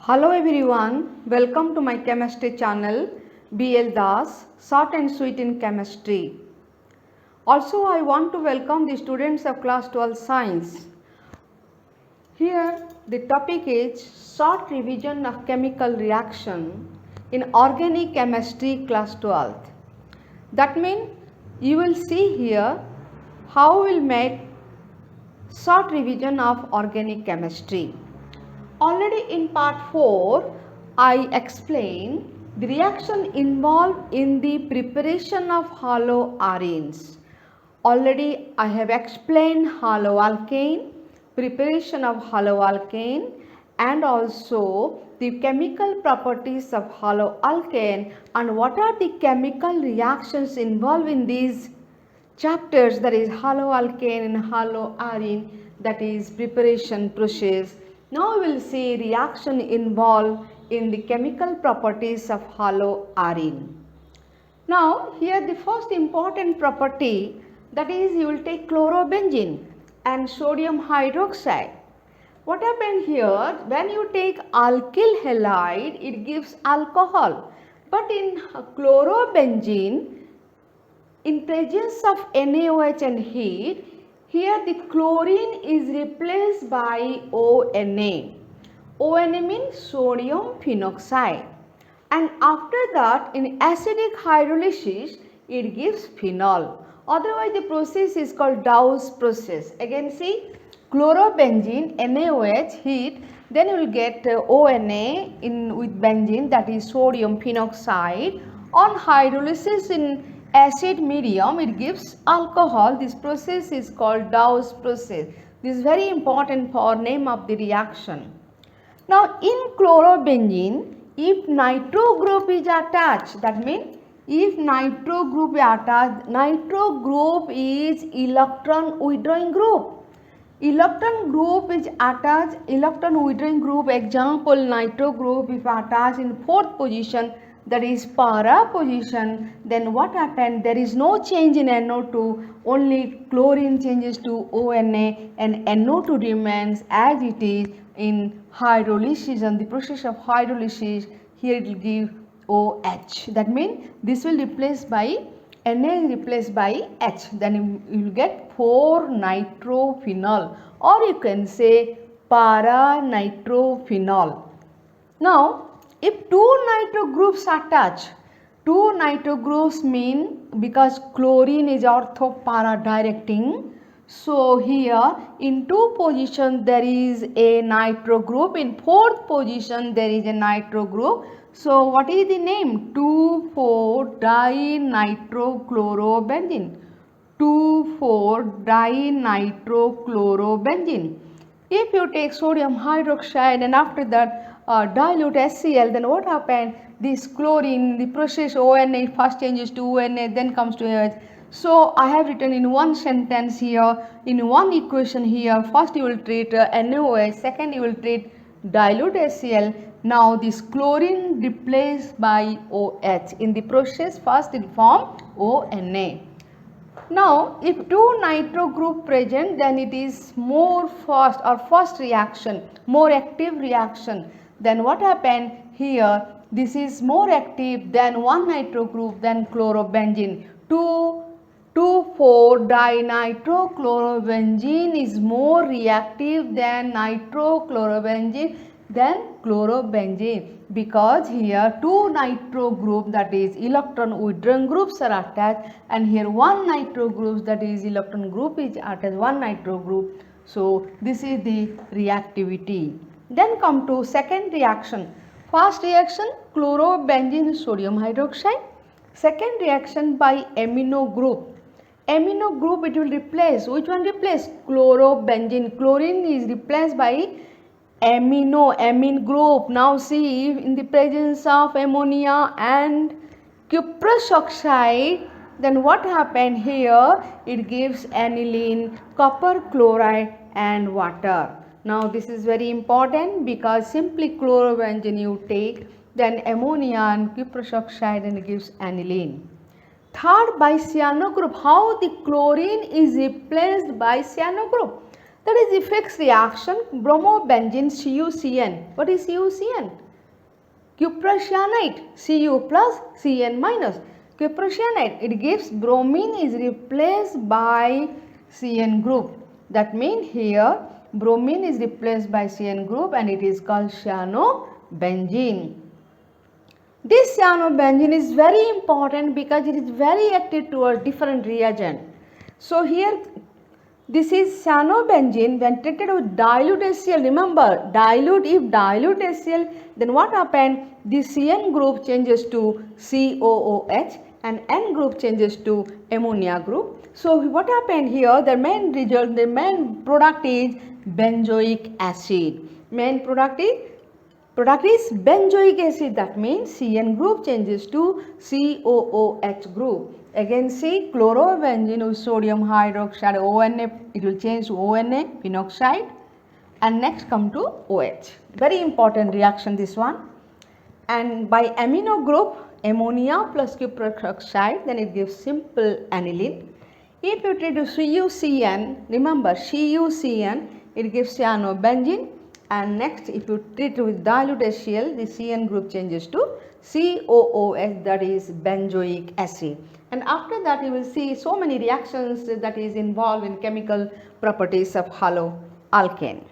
Hello everyone, welcome to my chemistry channel BL Das, Short and Sweet in Chemistry. Also I want to welcome the students of class 12 Science. Here the topic is short revision of chemical reaction in organic chemistry class 12. That means you will see here how we will make short revision of organic chemistry. Already in part 4, I explained the reaction involved in the preparation of haloarenes. Already I have explained haloalkane, preparation of haloalkane, and also the chemical properties of haloalkane and what are the chemical reactions involved in these chapters, that is haloalkane and haloarene, that is preparation process. Now we will see reaction involved in the chemical properties of haloarene. Now here the first important property, that is you will take chlorobenzene and sodium hydroxide. What happened here, when you take alkyl halide it gives alcohol, but in chlorobenzene, in presence of NaOH and heat, here the chlorine is replaced by ONA. ONA means sodium phenoxide, and after that in acidic hydrolysis it gives phenol. Otherwise the process is called Dawes process. Again see, chlorobenzene, NaOH, heat, then you will get ONA in with benzene, that is sodium phenoxide. On hydrolysis in acid medium it gives alcohol. This process is called Dawes process. This is very important for name of the reaction. Now in chlorobenzene, if nitro group is attached, that means if nitro group is attached, nitro group is electron withdrawing group. Electron group is attached, electron withdrawing group, example nitro group if attached in fourth position, that is para position, then what happened, there is no change in NO2, only chlorine changes to ONA and NO2 remains as it is in hydrolysis. And the process of hydrolysis, here it will give OH. That means this will replace by Na is replaced by H, then you will get 4-nitrophenol, or you can say para-nitrophenol. Now if two nitro groups attach, two nitro groups mean, because chlorine is ortho para directing, so here in two position there is a nitro group, in fourth position there is a nitro group. So what is the name? 2,4-dinitrochlorobenzene. 2,4-dinitrochlorobenzene. If you take sodium hydroxide and after that dilute HCl, then what happened? This chlorine, the process ONA first changes to ONA, then comes to OH. So I have written in one sentence here, in one equation here, first you will treat NaOH, second you will treat dilute HCl. Now this chlorine replaced by OH. In the process first it form ONA. Now if two nitro group present, then it is more fast or first reaction, more active reaction. Then what happened here, this is more active than one nitro group than chlorobenzene. 2,4-dinitrochlorobenzene is more reactive than nitrochlorobenzene than chlorobenzene, because here two nitro group, that is electron withdrawing groups are attached, and here one nitro group, that is electron group is attached, one nitro group. So this is the reactivity. Then come to second reaction. First reaction, chlorobenzene sodium hydroxide. Second reaction by amino group. Amino group it will replace, which one replace? Chlorobenzene. Chlorine is replaced by amine group. Now see, in the presence of ammonia and cuprous oxide, then what happened here? It gives aniline, copper chloride and water. Now this is very important, because simply chlorobenzene you take, then ammonia and cuprous oxide and it gives aniline. Third, by cyano group. How the chlorine is replaced by cyano group? That is the fixed reaction bromobenzene CuCN. What is CuCN? Cuprocyanide, Cu plus Cn minus. Cuprocyanide, it gives bromine is replaced by Cn group. That means here bromine is replaced by Cn group and it is called cyanobenzene. This cyanobenzene is very important because it is very active towards different reagent. So here this is cyanobenzene when treated with dilute HCl. Remember, if dilute HCl, then what happened? The Cn group changes to COOH and N group changes to ammonia group. So what happened here? The main result, the main product is benzoic acid. Main product is benzoic acid. That means Cn group changes to COOH group. Again see chlorobenzene with sodium hydroxide ONA, it will change to ONA, phenoxide, and next come to OH. Very important reaction this one. And by amino group, ammonia plus cupric oxide, then it gives simple aniline. If you treat with CuCN, remember CuCN, it gives cyanobenzene. And next, if you treat with dilute HCl, the Cn group changes to COOH, that is benzoic acid. And after that, you will see so many reactions that is involved in chemical properties of haloalkane.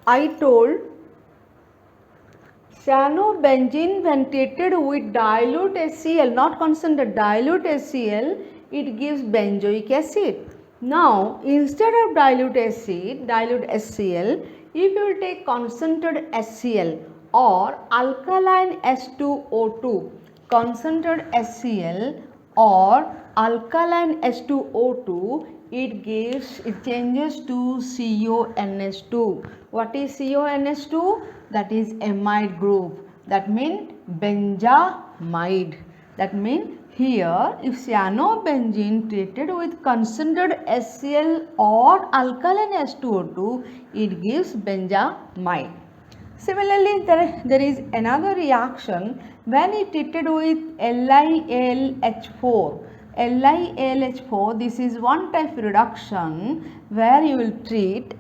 I told cyanobenzene when treated with dilute HCl, not concentrated, dilute HCl, it gives benzoic acid. Now, instead of dilute HCl, if you will take concentrated HCl or alkaline H2O2, concentrated HCl or alkaline H2O2, it changes to CONH2. What is CONH2? That is amide group. That means benzamide. That means here, if cyanobenzene treated with concentrated HCl or alkaline H2O2, it gives benzamide. Similarly, there is another reaction when it treated with LiAlH4. LiAlH4, this is one type reduction where you will treat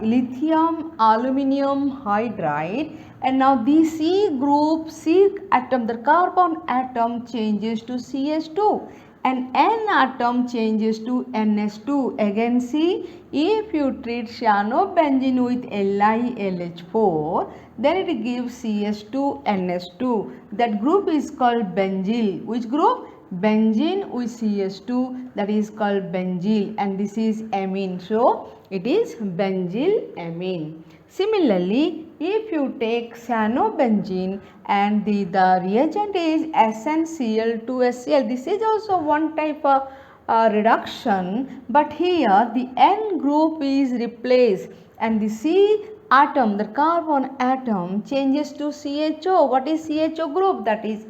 lithium aluminum hydride, and now the C group, C atom, the carbon atom changes to CH2 and N atom changes to NH2. Again see, if you treat cyanobenzene with LiLH4, then it gives CH2 NH2. That group is called benzyl. Which group? Benzene with CH2, that is called benzyl, and this is amine. So it is benzyl amine. Similarly, if you take cyanobenzene and the reagent is SnCl2HCl, this is also one type of reduction, but here the N group is replaced and the C atom, the carbon atom, changes to CHO. What is CHO group? That is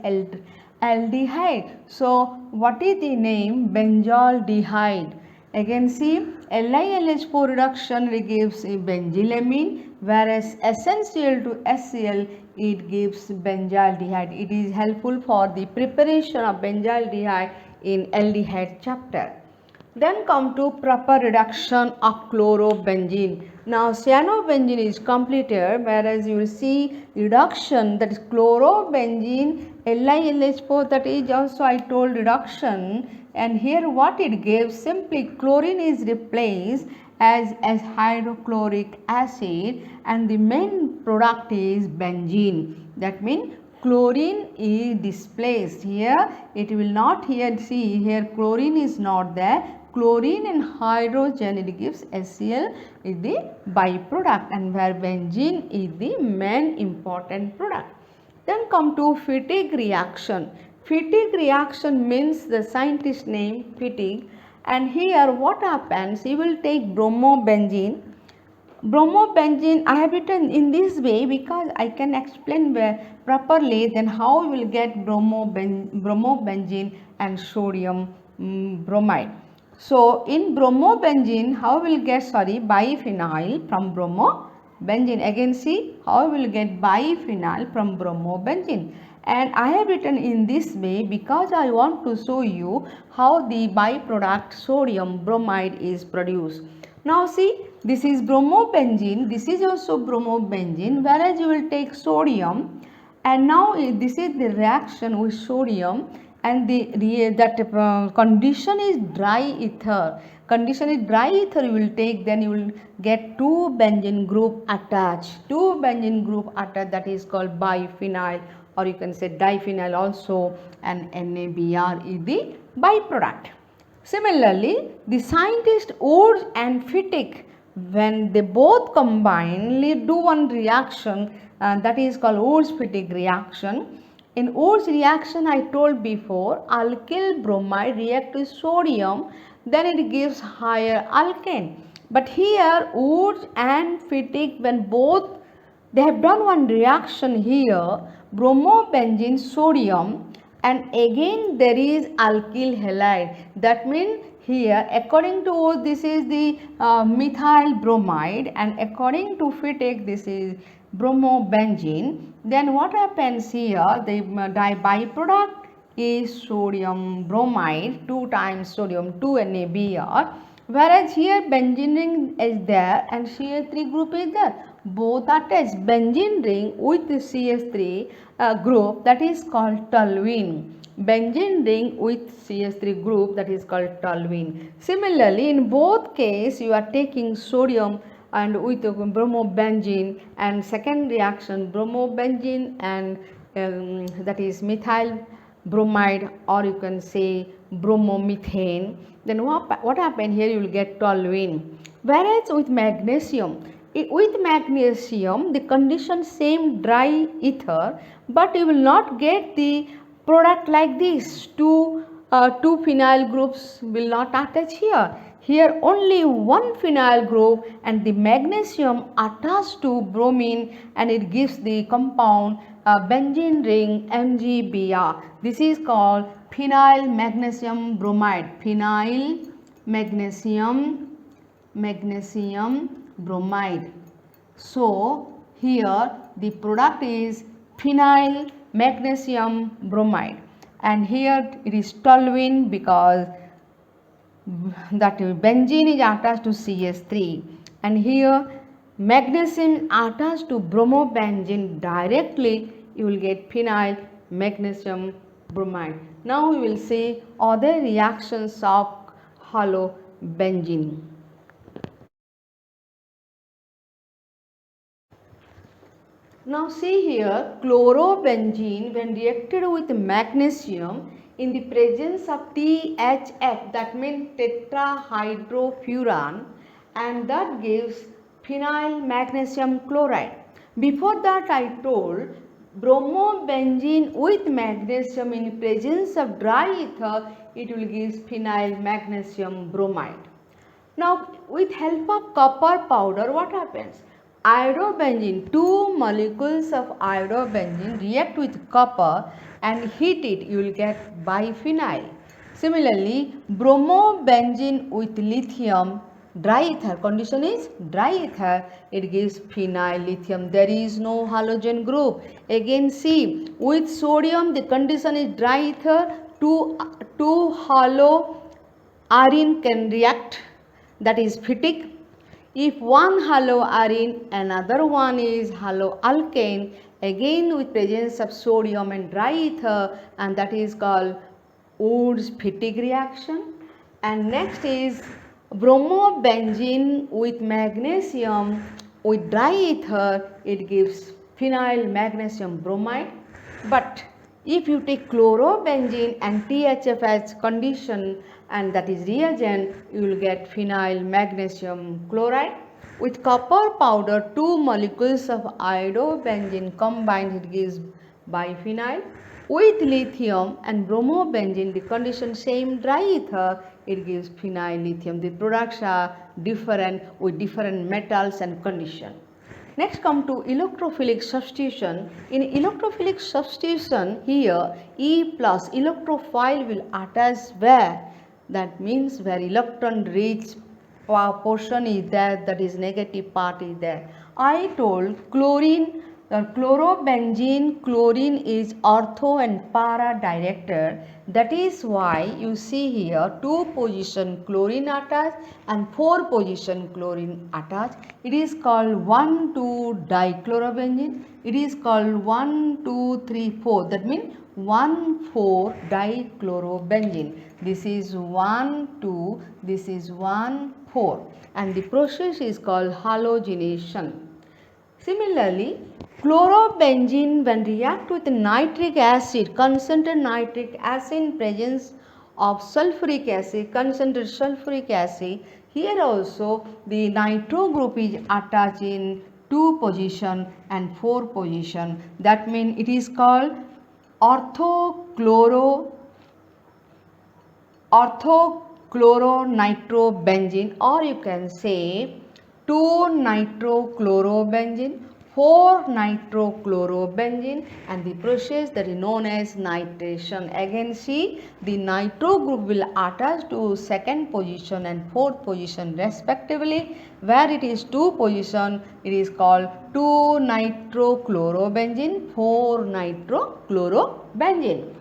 aldehyde. So what is the name? Benzaldehyde. Again see, LiLH4 reduction gives benzylamine, whereas SnCl2HCl it gives benzaldehyde. It is helpful for the preparation of benzaldehyde in aldehyde chapter. Then come to proper reduction of chlorobenzene. Now cyanobenzene is completed, whereas you will see reduction, that is chlorobenzene, LiLH4, that is also I told reduction. And here what it gives, simply chlorine is replaced as hydrochloric acid and the main product is benzene. That means chlorine is displaced. Here it will not, here see, here chlorine is not there. Chlorine and hydrogen, it gives HCl is the byproduct, and where benzene is the main important product. Then come to fatigue reaction. Fatigue reaction means the scientist name fatigue, and here what happens, you will take bromobenzene. Bromobenzene I have written in this way because I can explain properly then how we will get bromobenzene and sodium bromide. So in bromobenzene, how we will get biphenyl from bromobenzene. Again see how we will get biphenyl from bromobenzene. and I have written in this way because I want to show you how the byproduct sodium bromide is produced. Now see, this is bromobenzene, this is also bromobenzene, whereas you will take sodium, and now this is the reaction with sodium, and that condition is dry ether. Condition is dry ether you will take, then you will get two benzene group attached. Two benzene group attached, that is called biphenyl, or you can say diphenyl also, and NABR is the byproduct. Similarly, the scientist Wurtz and Fittig, when they both combine, do one reaction, that is called Wurtz-Fittig reaction. In Wurtz reaction, I told before, alkyl bromide react with sodium, then it gives higher alkane. But here Wurtz and Fittig, when both they have done one reaction here, bromobenzene sodium, and again there is alkyl halide. That means here according to Wurtz this is the methyl bromide, and according to Fittig this is bromobenzene. Then what happens here, the byproduct is sodium bromide, 2 times sodium, 2 NaBr, whereas here benzene ring is there and CH3 group is there. Both are attached. Benzene ring with CH3 group, that is called toluene. Benzene ring with CH3 group, that is called toluene. Similarly, in both case you are taking sodium and with bromobenzene, and second reaction bromobenzene and that is methyl bromide, or you can say bromomethane. Then what happen here, you will get toluene. Whereas with magnesium, the condition same dry ether, but you will not get the product like this. Two phenyl groups will not attach here. Here only one phenyl group, and the magnesium attached to bromine, and it gives the compound benzene ring MgBr. This is called phenyl magnesium bromide. Phenyl magnesium bromide. So here the product is phenyl magnesium bromide, and here it is toluene because that benzene is attached to CH3, and here magnesium attached to bromobenzene directly, you will get phenyl magnesium bromide. Now we will see other reactions of halobenzene. Now see here, chlorobenzene when reacted with magnesium in the presence of THF, that means tetrahydrofuran, and that gives phenyl magnesium chloride. Before that I told bromobenzene with magnesium in presence of dry ether, it will give phenyl magnesium bromide. Now with help of copper powder, what happens? Iodobenzene, two molecules of iodobenzene react with copper and heat it, you will get biphenyl. Similarly, bromobenzene with lithium, dry ether, condition is dry ether, it gives phenyl lithium. There is no halogen group. Again see, with sodium the condition is dry ether, two haloarine can react, that is Fittig. If one haloarine, another one is haloalkane, again with presence of sodium and dry ether, and that is called Wurtz-Fittig reaction. And next is bromobenzene with magnesium with dry ether, it gives phenyl magnesium bromide. But if you take chlorobenzene and THF as condition, and that is reagent, you will get phenyl magnesium chloride. With copper powder, two molecules of iodobenzene combined, it gives biphenyl. With lithium and bromobenzene, the condition same dry ether, it gives phenyl lithium. The products are different with different metals and condition. Next come to electrophilic substitution. In electrophilic substitution, here E plus electrophile will attach where? That means where electron rich portion is there, that is negative part is there. I told chlorine The chlorobenzene, chlorine is ortho and para directed. That is why you see here 2 position chlorine attached and 4 position chlorine attached. It is called 1,2 dichlorobenzene. It is called 1, 2, 3, 4. That means 1,4 dichlorobenzene. This is 1, 2. This is 1, 4. And the process is called halogenation. Similarly, chlorobenzene when react with nitric acid, concentrated nitric acid in presence of sulfuric acid, concentrated sulfuric acid, here also the nitro group is attached in 2 position and 4 position. That means it is called orthochloronitrobenzene, or you can say 2-nitrochlorobenzene, 4-nitrochlorobenzene, and the process that is known as nitration. Again see, the nitro group will attach to second position and fourth position respectively. Where it is 2 position, it is called 2-nitrochlorobenzene, 4-nitrochlorobenzene.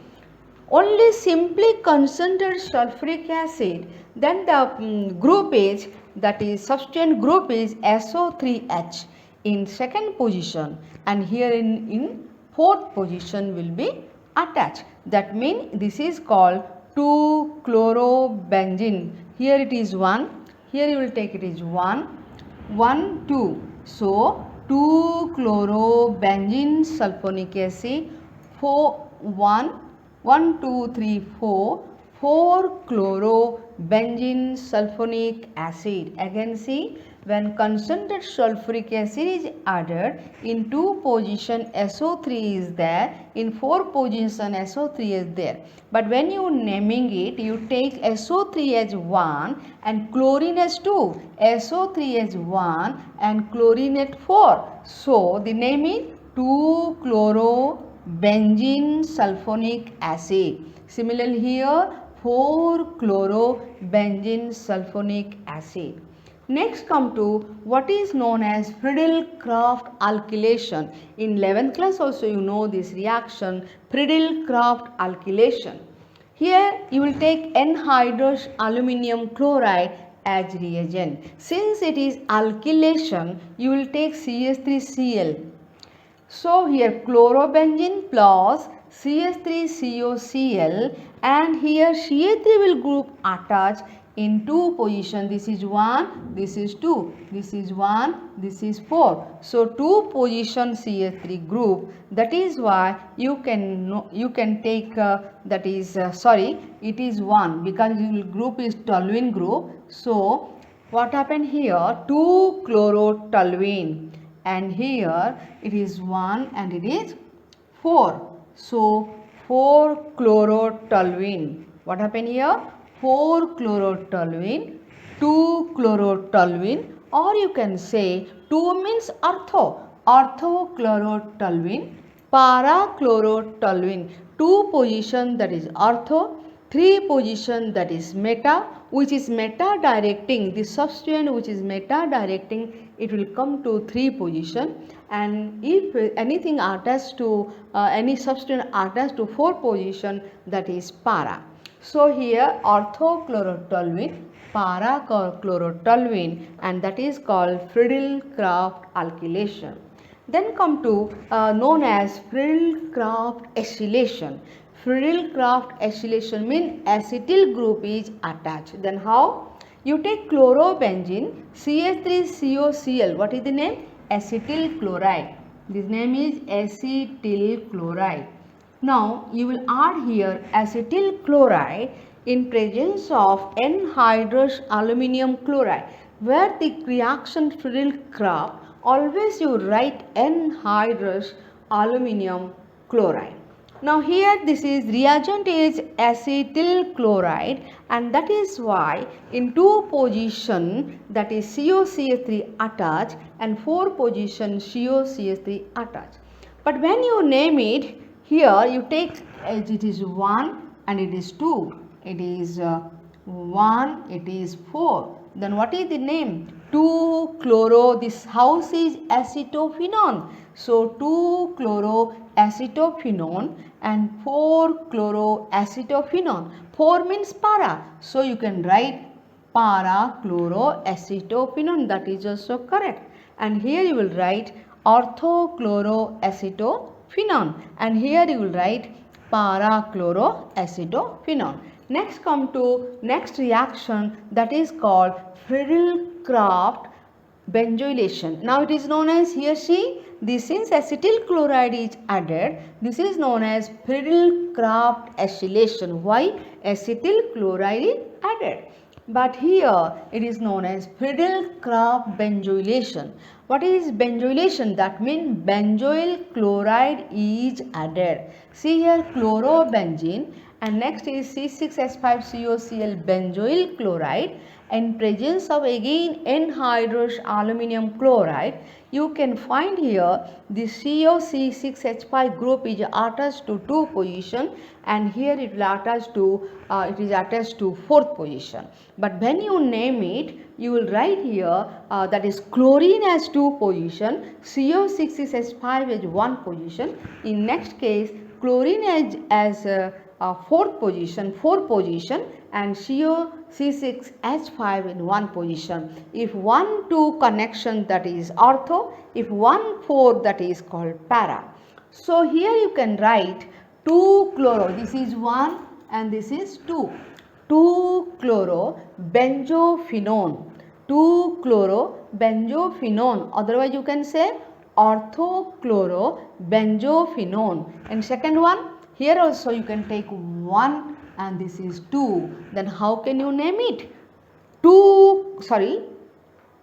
Only simply concentrated sulfuric acid, then the group is, that is substituent group is SO3H in second position, and here in fourth position will be attached. That means this is called 2-chlorobenzene. Here it is 1, here you will take it is 1, 1, 2. So 2-chlorobenzene sulfonic acid, 1, 2, 3, 4, 4-chlorobenzene sulfonic acid. Again see, when concentrated sulfuric acid is added, in 2 position SO3 is there, in 4 position SO3 is there. But when you naming it, you take SO3 as 1 and chlorine as 2, SO3 as 1 and chlorine as 4. So the name is 2-chlorobenzene sulfonic acid. Similarly here 4-chlorobenzene sulfonic acid. Next come to what is known as Friedel-Crafts alkylation. In 11th class also you know this reaction, Friedel-Crafts alkylation. Here you will take anhydrous aluminium chloride as reagent. Since it is alkylation, you will take CH3Cl. So here chlorobenzene plus CH3COCl, and here CH3 will group attached in 2 position. This is 1, this is 2, this is 1, this is 4. So 2 position CH3 group. That is why you can take that is it is 1 because the group is toluene group. So what happened here, 2-chlorotoluene, and here it is 1 and it is 4. So 4-chlorotoluene. What happened here? 4-chlorotoluene, 2-chlorotoluene, or you can say 2 means orthochlorotoluene, para-chlorotoluene. 2 position that is ortho, 3 position that is meta, which is meta directing. The substituent which is meta directing, it will come to 3 position, and if anything attached to any substituent attached to 4 position, that is para. So here orthochlorotoluene, para-chlorotoluene, and that is called Friedel-Crafts alkylation. Then come to known as Friedel-Crafts acylation. Friedel-Crafts acylation means acetyl group is attached. Then how? You take chlorobenzene, CH3COCl. What is the name? Acetyl chloride. This name is acetyl chloride. Now you will add here acetyl chloride in presence of anhydrous aluminium chloride. Where the reaction Friedel-Crafts, always you write anhydrous aluminium chloride. Now here this is reagent is acetyl chloride, and that is why in 2 position that is COCH3 attached and 4 position COCH3 attached. But when you name it, here you take as it is 1 and it is 2, it is 1, it is 4. Then what is the name? 2-chloro, this house is acetophenone. So 2-chloroacetophenone and 4-chloroacetophenone. 4 means para. So you can write para-chloroacetophenone, that is also correct. And here you will write orthochloroacetophenone, and here you will write para-chloroacetophenone. Next come to next reaction, that is called Friedel-Crafts benzoylation. Now it is known as, here see, this since acetyl chloride is added, this is known as Friedel-Crafts acylation. Why? Acetyl chloride is added. But here it is known as Friedel-Crafts benzoylation. What is benzoylation? That means benzoyl chloride is added. See here, chlorobenzene, and next is C6H5COCl benzoyl chloride, and presence of again anhydrous aluminum chloride. You can find here the COC6H5 group is attached to 2 position, and here it will attach to it is attached to 4th position. But when you name it, you will write here that is chlorine has 2 position, CO6H5 has 1 position. In next case, chlorine as 4th position, 4 position, and C6H5 in 1 position. If 1-2 connection, that is ortho, if 1-4, that is called para. So here you can write 2-chloro, this is 1 and this is 2. 2-chloro-benzophenone, 2-chloro-benzophenone, otherwise you can say orthochloro-benzophenone. And second one, here also you can take 1 and this is 2. Then how can you name it?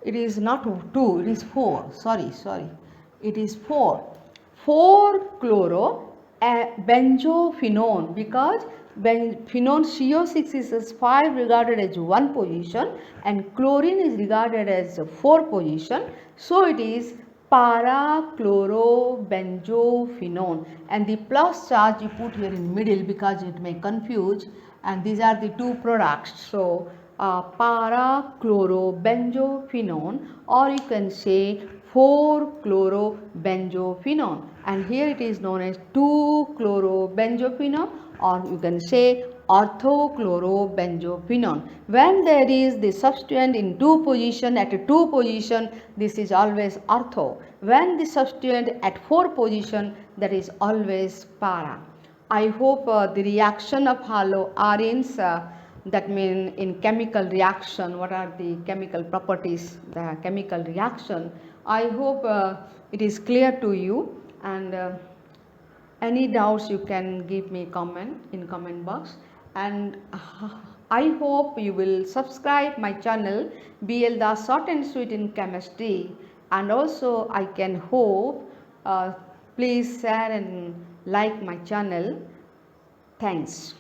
It is not 2, it is 4. Sorry. It is 4. 4-chloro-benzophenone, because phenone CO6 is 5 regarded as 1 position and chlorine is regarded as 4 position. So it is para-chloro-benzophenone, and the plus charge you put here in middle because it may confuse, and these are the 2 products. So para-chloro-benzophenone, or you can say 4-chloro-benzophenone, and here it is known as 2-chloro-benzophenone, or you can say orthochloro-benzophenone. When there is the substituent in 2 position, at a 2 position, this is always ortho. When the substituent at 4 position, that is always para. I hope the reaction of haloarenes, that mean in chemical reaction, what are the chemical properties, the chemical reaction, I hope it is clear to you, and any doubts you can give me comment in comment box, and I hope you will subscribe my channel BL Das Short and Sweet in Chemistry, and also I can hope please share and like my channel. Thanks.